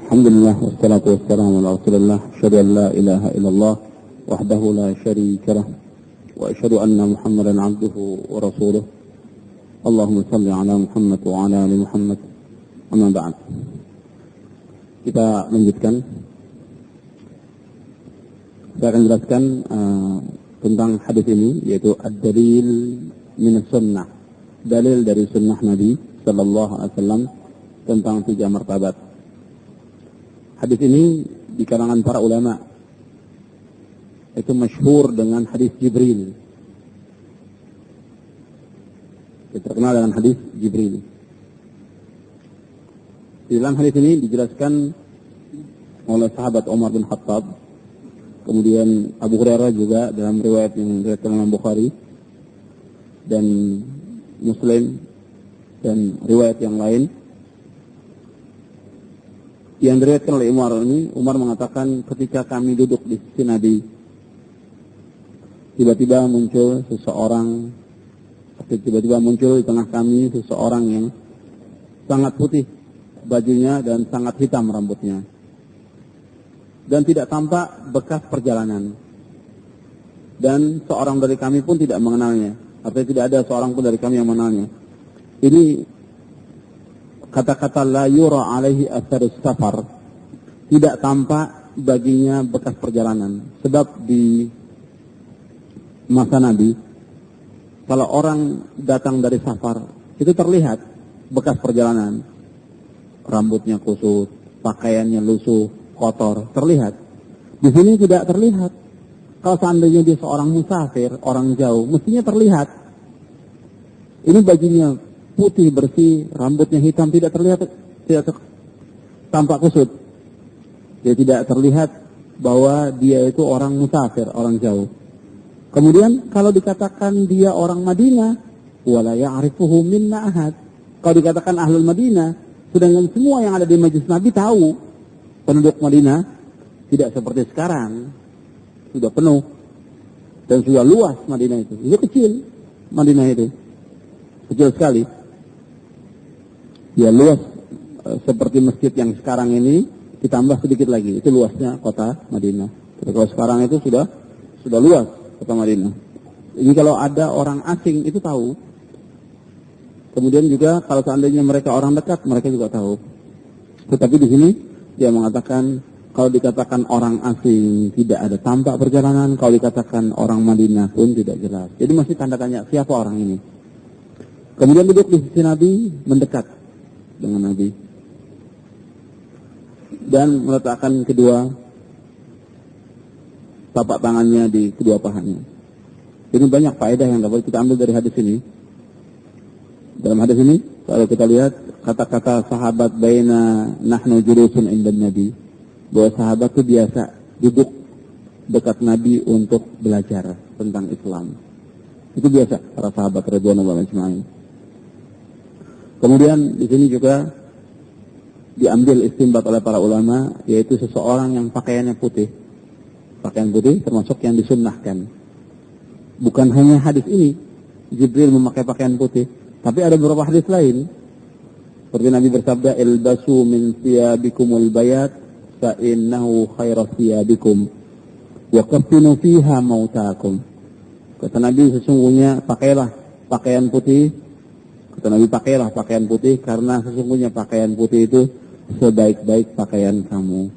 Alhamdulillah wassalatu wassalamu ala Rasulillah, asyhadu an la ilaha illallah wahdahu la syarika lah wa asyhadu anna Muhammadan abduhu wa rasuluh. Allahumma shalli ala Muhammad wa ala ali Muhammad. Amma ba'd. Kita lanjutkan. Saya akan jelaskan tentang hadis ini, yaitu ad-dalil min sunnah, dalil dari sunnah Nabi sallallahu alaihi wasallam tentang 3 martabat. Hadis ini di kalangan para ulama itu masyhur dengan hadis Jibril. Terkenal dengan hadis Jibril. Di dalam hadis ini dijelaskan oleh sahabat Umar bin Khattab, kemudian Abu Hurairah juga dalam riwayat yang diriwayatkan Imam Bukhari dan Muslim dan riwayat yang lain. Yang diriwayatkan oleh Umar ini, Umar mengatakan ketika kami duduk di sisi Nabi, tiba-tiba muncul di tengah kami seseorang yang sangat putih bajunya dan sangat hitam rambutnya. Dan tidak tampak bekas perjalanan. Dan seorang dari kami pun tidak mengenalnya. Artinya tidak ada seorang pun dari kami yang mengenalnya. Ini kata-kata la yura alaihi atharus safar, tidak tampak baginya bekas perjalanan. Sebab di masa Nabi, kalau orang datang dari safar, itu terlihat bekas perjalanan. Rambutnya kusut, pakaiannya lusuh, kotor, terlihat. Di sini tidak terlihat. Kalau seandainya dia seorang musafir, orang jauh, mestinya terlihat. Ini bajunya putih bersih, rambutnya hitam, tidak terlihat, tidak tampak kusut. Dia tidak terlihat bahwa dia itu orang musafir, orang jauh. Kemudian kalau dikatakan dia orang Madinah, wala ya'rifuhu minna ahad. Kalau dikatakan ahlul Madinah, sedangkan semua yang ada di majlis Nabi tahu penduduk Madinah, tidak seperti sekarang, sudah penuh dan sudah luas Madinah itu. Itu kecil Madinah itu, kecil sekali. Ya luas seperti masjid yang sekarang ini, ditambah sedikit lagi, itu luasnya kota Madinah. Jadi kalau sekarang itu sudah luas kota Madinah. Ini kalau ada orang asing itu tahu. Kemudian juga kalau seandainya mereka orang dekat, mereka juga tahu. Tetapi di sini dia mengatakan kalau dikatakan orang asing tidak ada tampak perjalanan, kalau dikatakan orang Madinah pun tidak jelas. Jadi masih tanda tanya siapa orang ini. Kemudian duduk di sisi Nabi, mendekat dengan Nabi dan meletakkan kedua tapak tangannya di kedua pahanya. Ini banyak faedah yang dapat kita ambil dari hadis ini. Dalam hadis ini kalau kita lihat kata-kata sahabat baina nahnu julusun inda Nabi, bahwa sahabat itu biasa duduk dekat Nabi untuk belajar tentang Islam. Itu biasa para sahabat radhiyallahu anhum. Kemudian di sini juga diambil istinbat oleh para ulama, yaitu seseorang yang pakaiannya putih. Pakaian putih termasuk yang disunnahkan. Bukan hanya hadis ini, Jibril memakai pakaian putih, tapi ada beberapa hadis lain. Seperti Nabi bersabda, ilbasu min thiyabikumul bayat fa innahu khairas thiyabikum wa kaffinu fiha mautakum. Kata Nabi, sesungguhnya pakailah pakaian putih. Kata Nabi, pakailah pakaian putih karena sesungguhnya pakaian putih itu sebaik-baik pakaian kamu.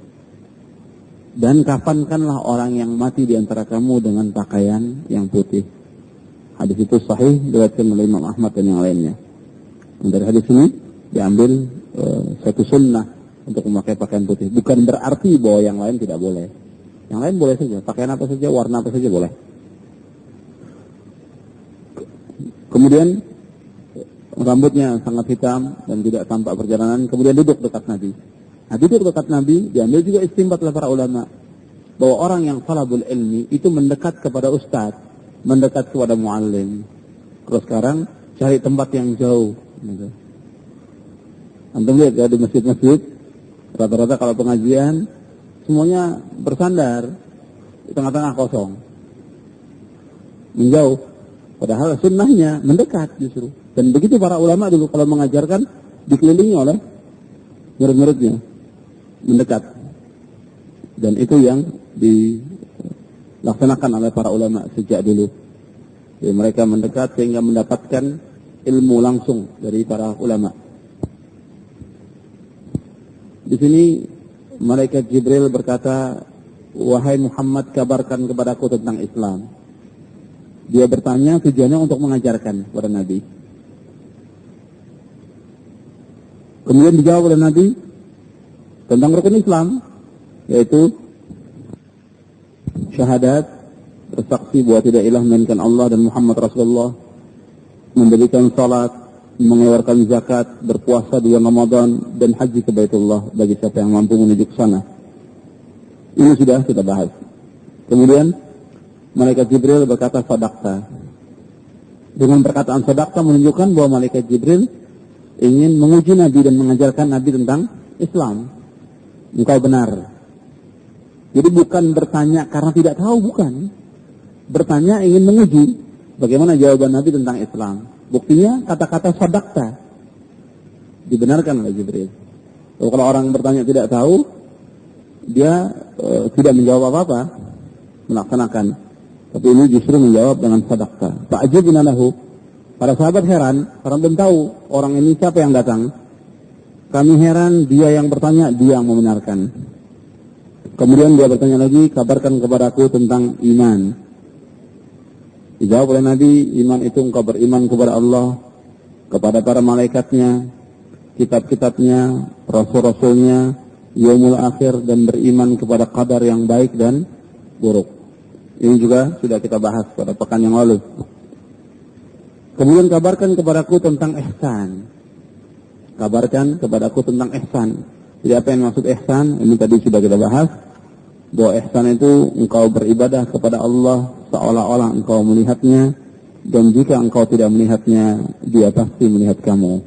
Dan kafankanlah orang yang mati di antara kamu dengan pakaian yang putih. Hadis itu sahih diriwayatkan oleh Imam Ahmad dan yang lainnya. Dan dari hadis ini diambil satu sunnah untuk memakai pakaian putih. Bukan berarti bahwa yang lain tidak boleh. Yang lain boleh saja, pakaian apa saja, warna apa saja boleh. Kemudian rambutnya sangat hitam dan tidak tampak perjalanan. Kemudian duduk dekat Nabi. Nah, duduk dekat Nabi diambil juga istinbat oleh para ulama bahwa orang yang talabul ilmi itu mendekat kepada ustaz, mendekat kepada muallim. Kalau sekarang cari tempat yang jauh. Gitu. Antum lihat ya di masjid-masjid, rata-rata kalau pengajian semuanya bersandar di tengah-tengah kosong, menjauh. Padahal sunnahnya mendekat justru. Dan begitu para ulama dulu kalau mengajarkan dikelilingi oleh murid-muridnya. mendekat. Dan itu yang dilaksanakan oleh para ulama sejak dulu. Jadi mereka mendekat sehingga mendapatkan ilmu langsung dari para ulama. Di sini malaikat Jibril berkata, "Wahai Muhammad, kabarkan kepadaku tentang Islam." Dia bertanya tujuannya untuk mengajarkan kepada Nabi. Kemudian dijawab oleh Nabi tentang rukun Islam, yaitu syahadat, bersaksi bahwa tidak ilah melainkan Allah dan Muhammad Rasulullah, mendirikan salat, mengeluarkan zakat, berpuasa di bulan Ramadan, dan haji ke Baitullah bagi siapa yang mampu menuju ke sana. Ini sudah kita bahas. Kemudian malaikat Jibril berkata, "Sadaqta." Dengan perkataan sadaqta menunjukkan bahwa malaikat Jibril ingin menguji Nabi dan mengajarkan Nabi tentang Islam. Engkau benar. Jadi bukan bertanya karena tidak tahu, bukan. Bertanya ingin menguji bagaimana jawaban Nabi tentang Islam. Buktinya kata-kata sadaqta dibenarkan oleh Jibril. Kalau orang bertanya tidak tahu, dia tidak menjawab apa-apa, melaksanakan. Tapi ini justru menjawab dengan sadaqta. Fa'ajibna lahu. Para sahabat heran, karena belum tahu orang ini siapa yang datang. Kami heran, dia yang bertanya, dia yang membenarkan. Kemudian dia bertanya lagi, kabarkan kepadaku tentang iman. Dijawab oleh Nabi, iman itu engkau beriman kepada Allah, kepada para malaikatnya, kitab-kitabnya, rasul-rasulnya, yaumul akhir, dan beriman kepada qadar yang baik dan buruk. Ini juga sudah kita bahas pada pekan yang lalu. Kemudian kabarkan kepadaku tentang ihsan. Kabarkan kepadaku tentang ihsan. Jadi apa yang maksud ihsan? Ini tadi sudah kita bahas. Bahwa ihsan itu engkau beribadah kepada Allah seolah-olah engkau melihatnya. Dan jika engkau tidak melihatnya, dia pasti melihat kamu.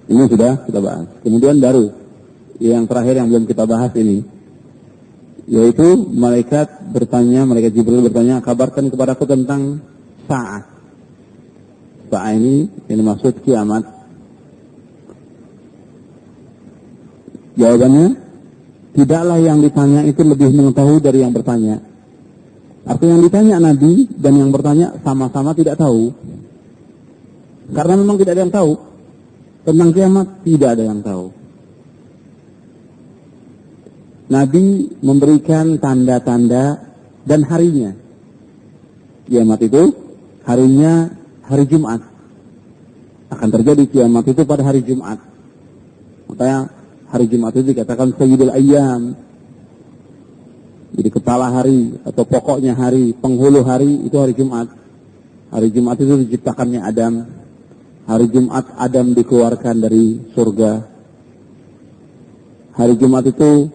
Ini sudah kita bahas. Kemudian baru yang terakhir yang belum kita bahas ini, yaitu malaikat Jibril bertanya, kabarkan kepadaku tentang saat. Saat ini maksud kiamat. Jawabannya, tidaklah yang ditanya itu lebih mengetahui dari yang bertanya. Artinya yang ditanya Nabi dan yang bertanya sama-sama tidak tahu. Karena memang tidak ada yang tahu. Tentang kiamat tidak ada yang tahu. Nabi memberikan tanda-tanda dan harinya. Kiamat itu harinya hari Jumat. Akan terjadi kiamat itu pada hari Jumat. Makanya hari Jumat itu dikatakan Sayyidul Ayyam. Jadi kepala hari atau pokoknya hari, penghulu hari itu hari Jumat. Hari Jumat itu diciptakannya Adam. Hari Jumat Adam dikeluarkan dari surga. Hari Jumat itu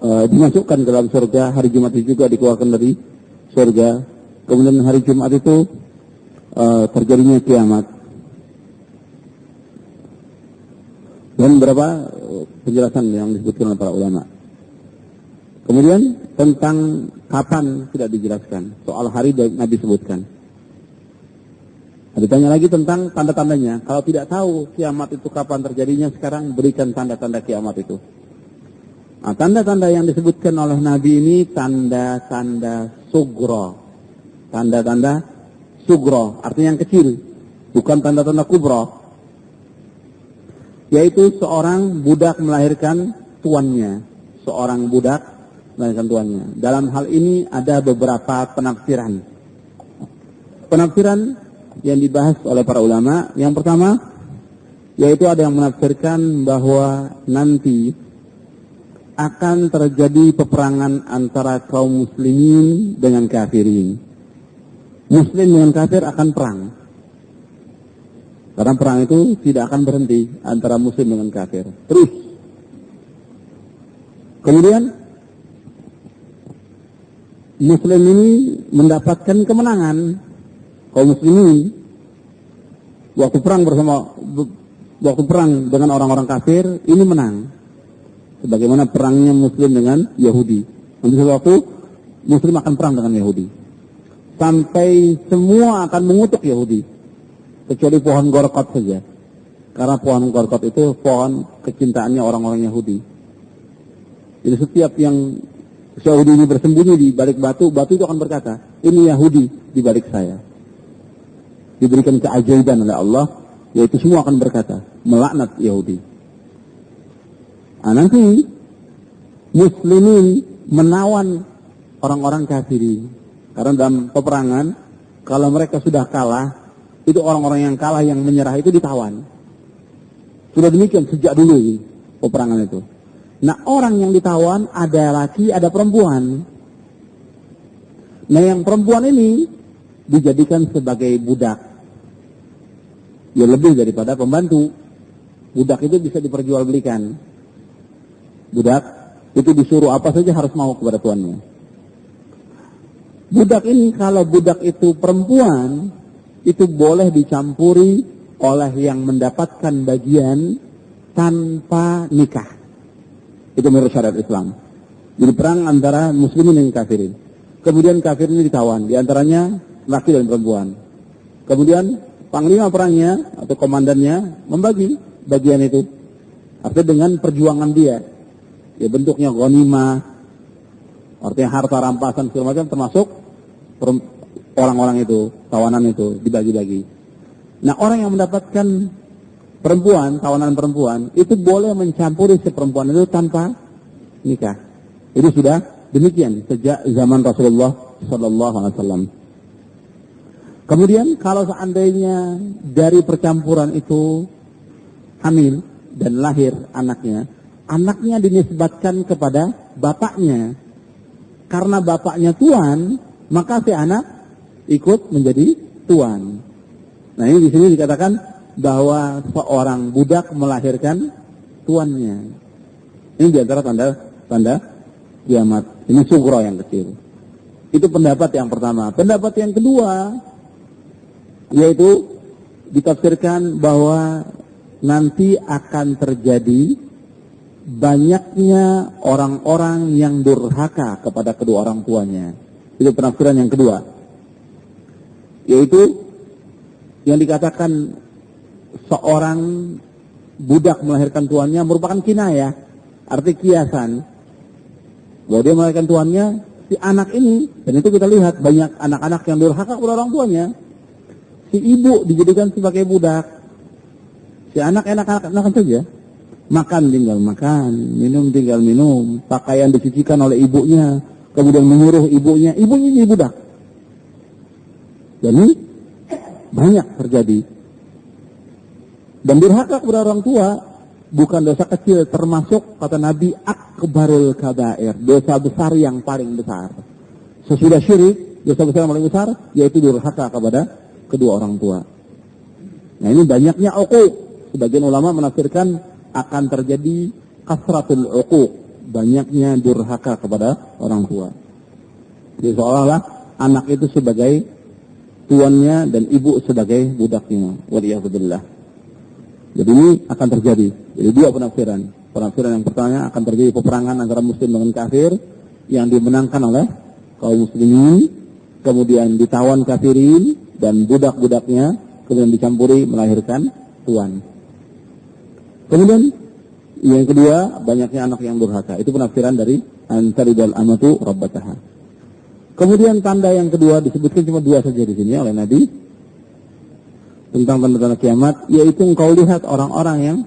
dimasukkan ke dalam surga. Hari Jumat itu juga dikeluarkan dari surga. Kemudian hari Jumat itu terjadinya kiamat. Dan beberapa penjelasan yang disebutkan oleh para ulama. Kemudian tentang kapan tidak dijelaskan. Soal hari Nabi sebutkan. Ditanya lagi tentang tanda-tandanya. Kalau tidak tahu kiamat itu kapan terjadinya, sekarang berikan tanda-tanda kiamat itu. Nah, tanda-tanda yang disebutkan oleh Nabi ini tanda-tanda sugro. Tanda-tanda sugro, artinya yang kecil. Bukan tanda-tanda kubro. Yaitu seorang budak melahirkan tuannya. Seorang budak melahirkan tuannya. Dalam hal ini ada beberapa penafsiran. Penafsiran yang dibahas oleh para ulama. Yang pertama, yaitu ada yang menafsirkan bahwa nanti akan terjadi peperangan antara kaum muslimin dengan kafirin. Muslim dengan kafir akan perang. Karena perang itu tidak akan berhenti antara muslim dengan kafir. Terus. Kemudian muslim ini mendapatkan kemenangan. Kaum muslimin waktu perang dengan orang-orang kafir ini menang. Sebagaimana perangnya muslim dengan Yahudi. Nanti suatu waktu muslim akan perang dengan Yahudi. Sampai semua akan mengutuk Yahudi. Kecuali pohon Gorqat saja. Karena pohon Gorkot itu pohon kecintaannya orang-orang Yahudi. Jadi setiap yang Yahudi ini bersembunyi di balik batu, batu itu akan berkata, ini Yahudi di balik saya. Diberikan keajaiban oleh Allah, yaitu semua akan berkata, melaknat Yahudi. Nah, nanti Muslimin menawan orang-orang kafirin. Karena dalam peperangan, kalau mereka sudah kalah, itu orang-orang yang kalah yang menyerah itu ditawan. Sudah demikian sejak dulu peperangan itu. Nah, orang yang ditawan ada laki, ada perempuan. Nah, yang perempuan ini dijadikan sebagai budak. Ya lebih daripada pembantu. Budak itu bisa diperjualbelikan. Budak itu disuruh apa saja harus mau kepada tuannya. Budak ini, kalau budak itu perempuan, itu boleh dicampuri oleh yang mendapatkan bagian tanpa nikah. Itu menurut syariat Islam. Jadi perang antara muslimin dan kafirin. Kemudian kafirin ini ditawan, diantaranya laki dan perempuan. Kemudian panglima perangnya atau komandannya membagi bagian itu. Artinya dengan perjuangan dia. Ya bentuknya ghanimah, artinya harta rampasan segala macam, termasuk orang-orang itu, tawanan itu dibagi-bagi. Nah, orang yang mendapatkan perempuan, tawanan perempuan, itu boleh mencampuri si perempuan itu tanpa nikah. Itu sudah demikian sejak zaman Rasulullah Sallallahu Alaihi Wasallam. Kemudian kalau seandainya dari percampuran itu hamil dan lahir anaknya dinisbatkan kepada bapaknya. Karena bapaknya tuan, maka si anak ikut menjadi tuan. Nah, ini di sini dikatakan bahwa seorang budak melahirkan tuannya. Ini di antara tanda kiamat. Ini sugro yang kecil. Itu pendapat yang pertama. Pendapat yang kedua, yaitu ditafsirkan bahwa nanti akan terjadi banyaknya orang-orang yang durhaka kepada kedua orang tuanya. Itu penafsiran yang kedua. Yaitu yang dikatakan seorang budak melahirkan tuannya merupakan kinayah, arti kiasan. Bahwa dia melahirkan tuannya si anak ini, dan itu kita lihat banyak anak-anak yang durhaka kepada orang tuanya. Si ibu dijadikan sebagai budak. Si anak enak-enakan saja. Makan tinggal makan, minum tinggal minum, pakaian dicucikan oleh ibunya, kemudian menyuruh ibunya jadi budak. Jadi banyak terjadi. Dan durhaka kepada orang tua bukan dosa kecil, termasuk kata Nabi akbarul kabair, dosa besar yang paling besar. Sesudah syirik, dosa besar yang paling besar yaitu durhaka kepada kedua orang tua. Nah, ini banyaknya uquq. Sebagian ulama menafsirkan akan terjadi kasratul uquq, banyaknya durhaka kepada orang tua. Jadi seolah-olah anak itu sebagai tuannya dan ibu sebagai budaknya. Waliyahudillah. Jadi ini akan terjadi. Jadi dua penafsiran. Penafsiran yang pertama akan terjadi peperangan antara muslim dengan kafir yang dimenangkan oleh kaum muslimin, kemudian ditawan kafirin dan budak-budaknya, kemudian dicampuri melahirkan tuan. Kemudian yang kedua, banyaknya anak yang durhaka. Itu penafsiran dari antaridal amatu rabbataha. Kemudian tanda yang kedua disebutkan cuma dua saja di sini oleh Nabi tentang tanda-tanda kiamat, yaitu engkau lihat orang-orang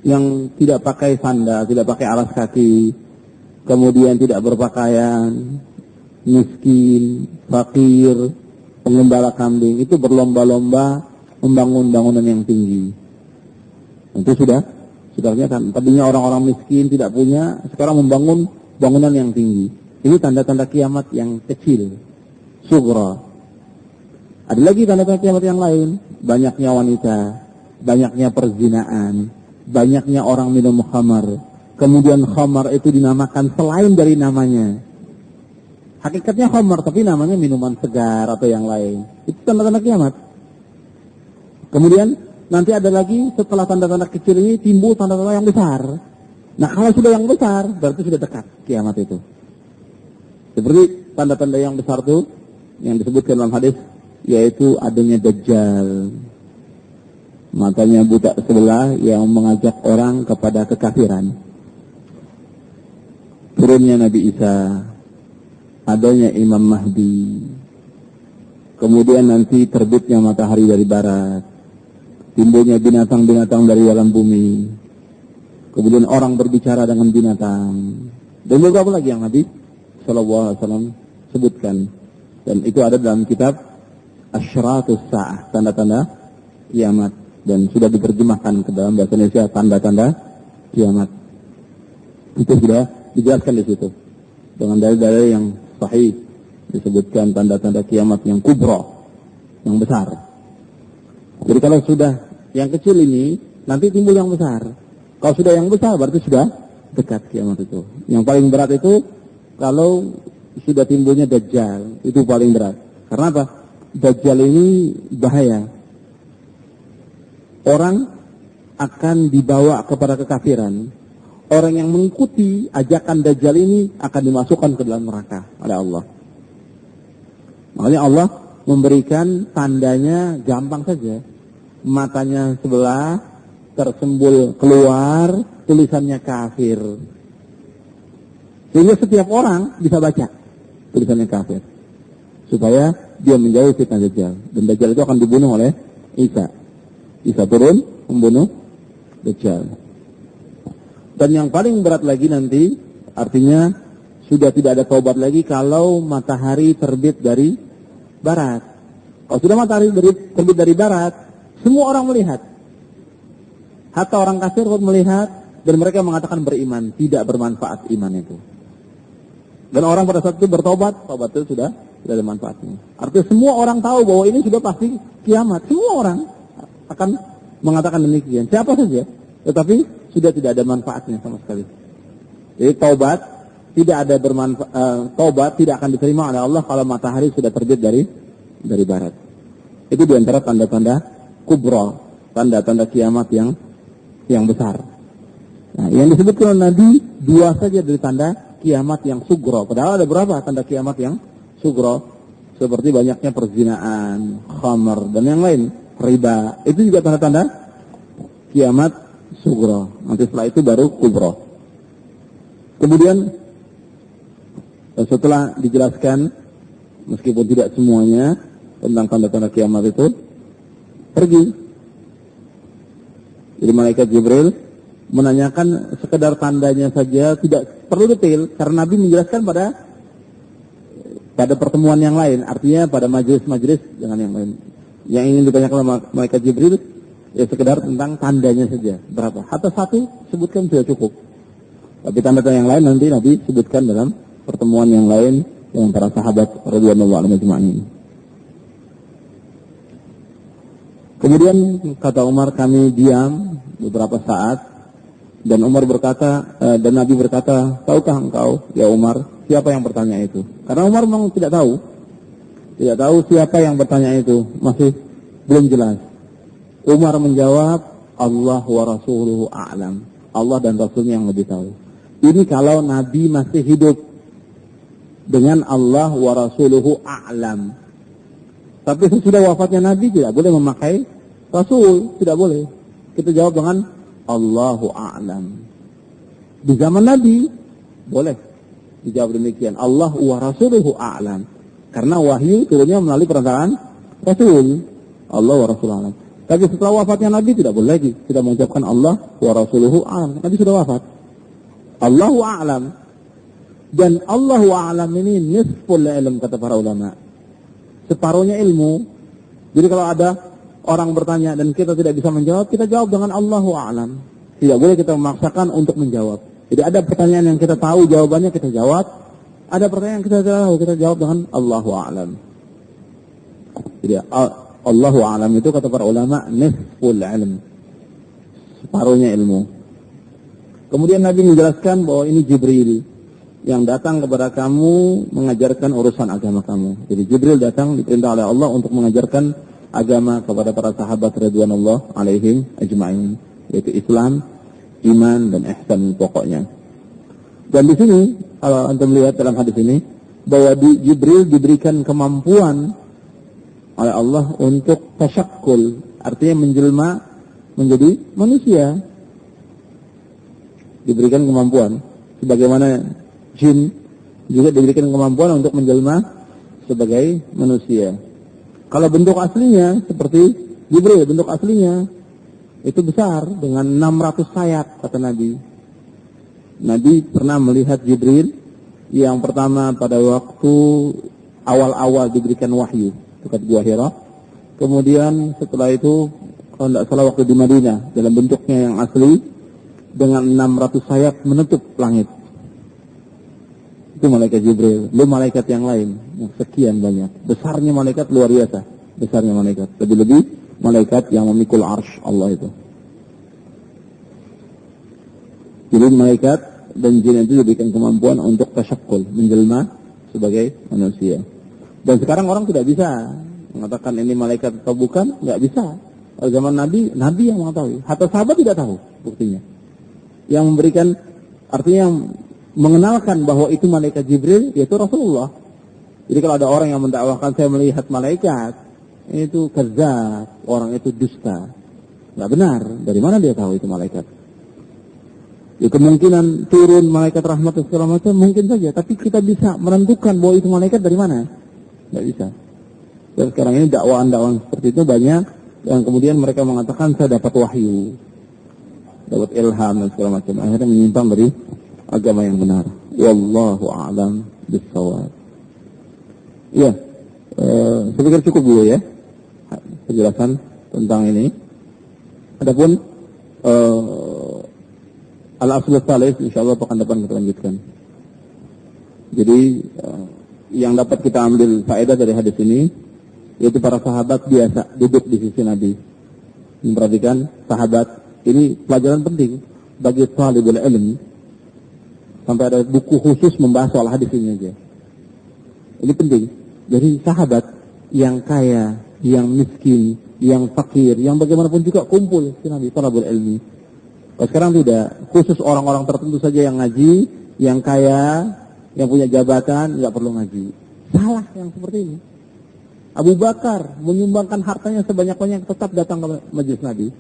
yang tidak pakai sandal, tidak pakai alas kaki, kemudian tidak berpakaian, miskin, fakir, penggembala kambing, itu berlomba-lomba membangun bangunan yang tinggi. Itu sudah kelihatan. Tadinya orang-orang miskin tidak punya, sekarang membangun bangunan yang tinggi. Ini tanda-tanda kiamat yang kecil, sugra. Ada lagi tanda-tanda kiamat yang lain, banyaknya wanita, banyaknya perzinaan, banyaknya orang minum khamar. Kemudian khamar itu dinamakan selain dari namanya. Hakikatnya khamar, tapi namanya minuman segar atau yang lain. Itu tanda-tanda kiamat. Kemudian nanti ada lagi setelah tanda-tanda kecil ini timbul tanda-tanda yang besar. Nah, kalau sudah yang besar berarti sudah dekat kiamat itu. Seperti tanda-tanda yang besar itu yang disebutkan dalam hadis, yaitu adanya Dajjal. matanya buta sebelah yang mengajak orang kepada kekafiran. Turunnya Nabi Isa, adanya Imam Mahdi, kemudian nanti terbitnya matahari dari barat, timbulnya binatang-binatang dari dalam bumi, kemudian orang berbicara dengan binatang, dan beberapa lagi yang Nabi Sallallahu Alaihi Wasallam sebutkan. Dan itu ada dalam kitab Asyratus Sa'ah, tanda-tanda kiamat, dan sudah diterjemahkan ke dalam bahasa Indonesia, tanda-tanda kiamat. Itu sudah dijelaskan di situ dengan dalil-dalil yang sahih, disebutkan tanda-tanda kiamat yang kubra, yang besar. Jadi kalau sudah yang kecil ini, nanti timbul yang besar. Kalau sudah yang besar berarti sudah dekat kiamat itu. Yang paling berat itu kalau sudah timbulnya Dajjal, itu paling berat. Karena apa? Dajjal ini bahaya. Orang akan dibawa kepada kekafiran. Orang yang mengikuti ajakan Dajjal ini akan dimasukkan ke dalam neraka oleh Allah. Makanya Allah memberikan tandanya gampang saja. Matanya sebelah, tersembul keluar, tulisannya kafir. Sehingga setiap orang bisa baca tulisannya kafir, supaya dia menjauhi fitnah Dajjal. Dan Dajjal itu akan dibunuh oleh Isa. Isa turun membunuh Dajjal. Dan yang paling berat lagi nanti, artinya sudah tidak ada taubat lagi kalau matahari terbit dari barat. Kalau sudah matahari terbit dari barat, semua orang melihat. Hatta orang kafir pun melihat, dan mereka mengatakan beriman. Tidak bermanfaat iman itu. Dan orang pada saat itu bertobat, tobat itu sudah tidak ada manfaatnya. Artinya semua orang tahu bahwa ini sudah pasti kiamat. Semua orang akan mengatakan demikian. Siapa saja. Tetapi sudah tidak ada manfaatnya sama sekali. Jadi taubat tidak ada taubat tidak akan diterima oleh Allah kalau matahari sudah terbit dari barat. Itu di antara tanda-tanda kubra, tanda-tanda kiamat yang besar. Nah, yang disebutkan Nabi dua saja dari tanda kiamat yang sugro. Padahal ada berapa tanda kiamat yang sugro? Seperti banyaknya perzinaan, khamar, dan yang lain, riba. Itu juga tanda-tanda kiamat sugro. Nanti setelah itu baru kubro. Kemudian setelah dijelaskan, meskipun tidak semuanya tentang tanda-tanda kiamat itu, pergi. Jadi malaikat Jibril menanyakan sekedar tandanya saja, tidak perlu detail, karena Nabi menjelaskan pada pertemuan yang lain, artinya pada majelis-majelis dengan yang lain. Yang ingin ditanyakan oleh malaikat Jibril, ya sekedar tentang tandanya saja, berapa. Hatta satu sebutkan sudah cukup. Tapi tanda-tanda yang lain nanti Nabi sebutkan dalam pertemuan yang lain dengan para sahabat radhiyallahu anhum ajma'in. Kemudian kata Umar, kami diam beberapa saat. Dan Umar berkata, dan Nabi berkata, tahukah engkau, ya Umar, siapa yang bertanya itu? Karena Umar memang tidak tahu siapa yang bertanya itu, masih belum jelas. Umar menjawab, Allah wa rasuluhu a'lam. Allah dan Rasulnya yang lebih tahu. Ini kalau Nabi masih hidup dengan Allah wa rasuluhu a'lam. Tapi sesudah wafatnya Nabi tidak boleh memakai Rasul, tidak boleh. Kita jawab dengan Allahu a'lam. Di zaman Nabi boleh dijawab demikian, Allah wa rasuluhu a'lam, karena wahyu turunnya melalui perantaraan Rasul. Allah wa rasuluhu a'lam. Tapi setelah wafatnya Nabi tidak boleh lagi tidak mengucapkan Allah wa rasuluhu a'lam. Nabi sudah wafat. Allahu a'lam. Dan Allahu a'lam ini nisful ilm, kata para ulama, separuhnya ilmu. Jadi kalau ada orang bertanya dan kita tidak bisa menjawab, kita jawab dengan Allahu a'lam. Tidak boleh kita memaksakan untuk menjawab. Jadi ada pertanyaan yang kita tahu jawabannya, kita jawab. Ada pertanyaan yang kita tahu, kita jawab dengan Allahu a'lam. Jadi Allahu a'lam itu kata para ulama nisful ilm, separuhnya ilmu. Kemudian Nabi menjelaskan bahwa ini Jibril yang datang kepada kamu mengajarkan urusan agama kamu. Jadi Jibril datang diperintah oleh Allah untuk mengajarkan agama kepada para sahabat radhiyallahu alaihim ajma'in, yaitu Islam, iman, dan ihsan pokoknya. Dan di sini kalau anda melihat dalam hadis ini bahwa Jibril diberikan kemampuan oleh Allah untuk tasyakkul, artinya menjelma menjadi manusia. Diberikan kemampuan. Sebagaimana jin juga diberikan kemampuan untuk menjelma sebagai manusia. Kalau bentuk aslinya seperti Jibril, bentuk aslinya itu besar dengan 600 sayap, kata Nabi. Nabi pernah melihat Jibril yang pertama pada waktu awal-awal diberikan wahyu dekat Gua Hira. Kemudian setelah itu, kalau tidak salah waktu di Madinah, dalam bentuknya yang asli dengan 600 sayap menutup langit. Itu malaikat Jibril. Belum malaikat yang lain yang sekian banyak. Besarnya malaikat luar biasa. Besarnya malaikat. Lebih-lebih malaikat yang memikul arsy Allah itu. Jadi malaikat dan jin itu diberikan kemampuan untuk tasyakkul, menjelma sebagai manusia. Dan sekarang orang tidak bisa mengatakan ini malaikat atau bukan, nggak bisa. Pada zaman Nabi yang mengetahui. Hatta sahabat tidak tahu buktinya. Yang memberikan, artinya yang mengenalkan bahwa itu malaikat Jibril, yaitu Rasulullah. Jadi kalau ada orang yang mendakwahkan saya melihat malaikat, itu kadzdzab, orang itu dusta. Nggak benar. Dari mana dia tahu itu malaikat? Ya, kemungkinan turun malaikat rahmat dan segala macam mungkin saja, tapi kita bisa menentukan bahwa itu malaikat dari mana? Nggak bisa. Dan sekarang ini dakwaan-dakwaan seperti itu banyak, dan kemudian mereka mengatakan saya dapat wahyu, dapat ilham dan segala macam. Akhirnya menyimpang dari agama yang benar. Wallahu a'lam bishawab. Iya, saya pikir cukup dulu ya penjelasan tentang ini. Adapun al-asl tsalits insyaallah pekan depan kita lanjutkan. Jadi yang dapat kita ambil faedah dari hadis ini yaitu para sahabat biasa duduk di sisi Nabi. Memperhatikan sahabat, ini pelajaran penting bagi talibul ilmi. Sampai ada buku khusus membahas soal hadis ini aja. Ini penting. Jadi sahabat yang kaya, yang miskin, yang fakir, yang bagaimanapun juga kumpul di Nabi talibul ilmi. Kalau sekarang tidak, khusus orang-orang tertentu saja yang ngaji, yang kaya, yang punya jabatan, nggak perlu ngaji. Salah yang seperti ini. Abu Bakar menyumbangkan hartanya sebanyak-banyak tetap datang ke majelis Nabi.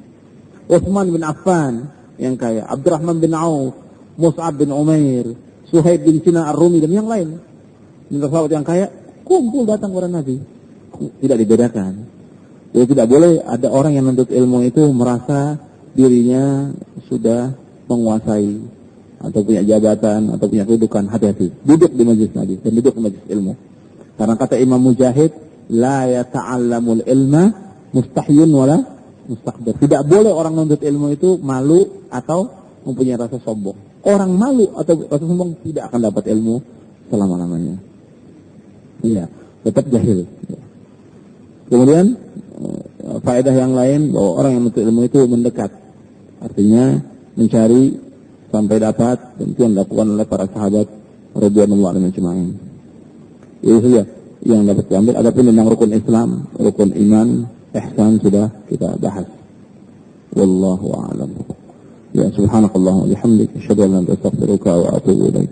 Utsman bin Affan yang kaya, Abdurrahman bin Auf, Mus'ab bin Umair, Suhaib bin Sinan Ar-Rumi dan yang lain. Sahabat yang kaya kumpul datang kepada Nabi. Tidak dibedakan. Jadi tidak boleh ada orang yang menuntut ilmu itu merasa dirinya sudah menguasai atau punya jabatan atau punya kedudukan. Hati-hati. Duduk di majelis Nabi dan duduk di majelis ilmu. Karena kata Imam Mujahid, la yata'allamul ilma mustahyun wala mustakbir. Tidak boleh orang menuntut ilmu itu malu atau mempunyai rasa sombong. Orang malu atau rasa sombong tidak akan dapat ilmu selama-lamanya. Iya, tetap jahil. Kemudian faedah yang lain bahwa orang yang menuntut ilmu itu mendekat. Artinya mencari sampai dapat, dan itu yang dilakukan oleh para sahabat radhiyallahu anhum ajma'in. Itu saja yang dapat diambil. Adapun tentang rukun Islam, rukun iman, ihsan sudah kita bahas. Wallahu a'lam. Ya subhanakallah wa bihamdik asyhadu an la ilaha illa anta astaghfiruka wa atubu ilaik.